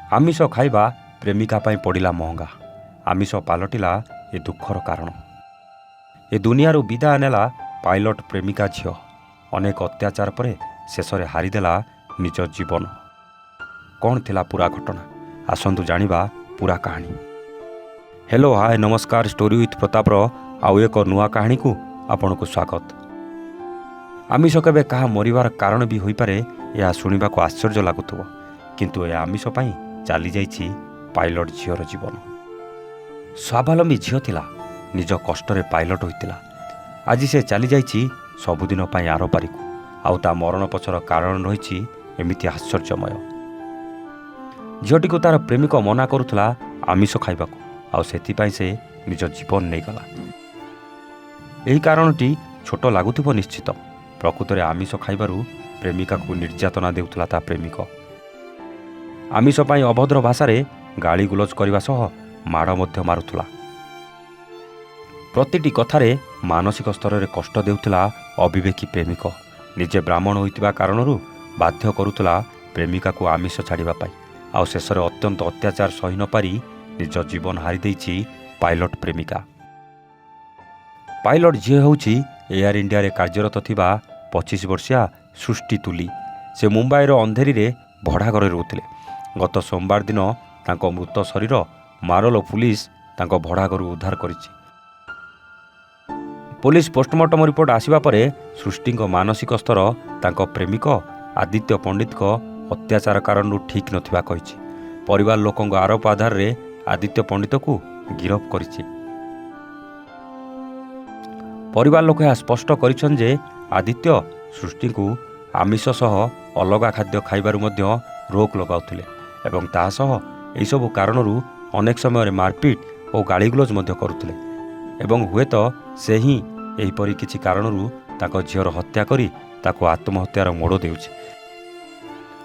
आमिष खाइबा प्रेमिका पाई पड़िला महंगा। आमिष पालटिला ए दुखर कारण। ए दुनियारू विदाय नेला पायलट प्रेमिका झील। अनेक अत्याचार पर शेष हारिदेला निज जीवन। कौन थिला पूरा घटना? आसंतु जानिबा पूरा कहानी। हेलो हाय नमस्कार, स्टोरी विथ प्रतापर आउ एक नुआ कहानी को आपन को स्वागत। आमिष केबे कहा मरिवार कारण भी होई पारे यह शुणा को आश्चर्य लगुव, किंतु ए आमिष पाई चली जाइछि पायलट झीर जीवन। स्वावलंबी झील थिला, निज कष्टरे पायलट होइतिला। आज से चली जाइछि सबुदिन पाई आर पारिकु। आउ ता मरण पछर कारण रहिछि एमिति आश्चर्यमय। झीलटी को तार प्रेमिक मना करुथला आमिष खाइबाकू, आउ सेथिपाई से निज जीवन नहीं गला। एही कारणटी छोट लागुथिबो निश्चित। प्रकृत में आमिष खाइबारु प्रेमिका को निर्यातना देउथला ता प्रेमिक। आमिष पाई अभद्र भाषा गाली गुलज करने सह माड़ मध्य मारुथला। प्रतिटी कथारे मानसिक स्तर में कष्ट देउथला अविवेकी प्रेमिक। निजे ब्राह्मण होइतिबा कारणरू बाध्य करुथला प्रेमिका को आमिष छाड़िबा पाई। आउ शेषरे अत्यंत अत्याचार सही न पारी निज जीवन हारी देइछि पायलट प्रेमिका। पायलट झील होउछि एयर इंडिया रे कार्यरत थिबा 25 वर्षिया सृष्टि तुली। से मुंबईर अंधेरी रे भड़ा घरे रहउथिले। गत सोमवार दिन तांको मृत शरीर मारोल पुलिस तांको भड़ा घरु उद्धार करिछि। पुलिस पोस्टमार्टम रिपोर्ट आसिबा परे सृष्टि मानसिक स्तर तांको प्रेमिक आदित्य पंडित को अत्याचार कारण ठीक नथिबा कहिछि। परिवार लोकंग आरोप आधार रे आदित्य पंडित को गिरफ करिछि। परिवार लोक यह स्पष्ट करिछन जे आदित्य सृष्टि को आमिष सह अलगा खाद्य खाइबारु मध्य रोक लगाउथिले एवं ता सह एई सब कारणरू अनेक समय मारपीट और गालीगुलज मध्य करुथिले एवं हुए तो से ही एहीपरि किछि कारणरू ताको झीर हत्या करी ताको आत्महत्यार मोड़ देउछि।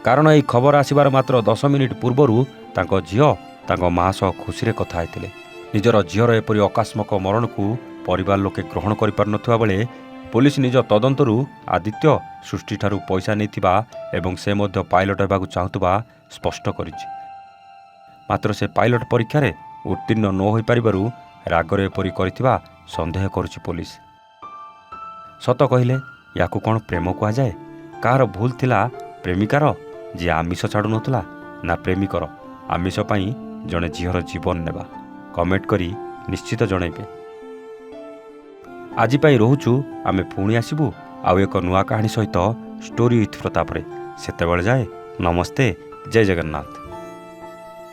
कारण एही खबर आसिबार मात्र 10 मिनिट पूर्वरू ताको झील ताको माँ सह खुशी रे कथा आइतिले। निजर झीर एपरि अकस्माक मरण को परिवार लोके ग्रहण करि पार नथुवा बेले पुलिस निज तदंतरू आदित्य सृष्टि ठारू पैसा नैथिबा एवं से मध्य पायलट हेबाकू चाहुतबा स्पष्ट करिछि। मात्र से पायलट परीक्षा रे उत्तीर्ण न होई पारिबारु रागरे एपरि करिथिबा संदेह करुछि पुलिस। सत कहिले याकू कोन प्रेम कुआ जाए? कार भूल थिला प्रेमिकार जे आमिष छाडु नथला ना प्रेमिकर आमिष पाई जणे झीर जीवन नेबा? कमेंट करी निश्चित जणाइबे। आज पाई रोहुचु, आमे पुणी आसिबु आउ एक नुआ कहानी सहित स्टोरी विथ प्रताप रे। सेतेबेले जाए नमस्ते, जय जगन्नाथ।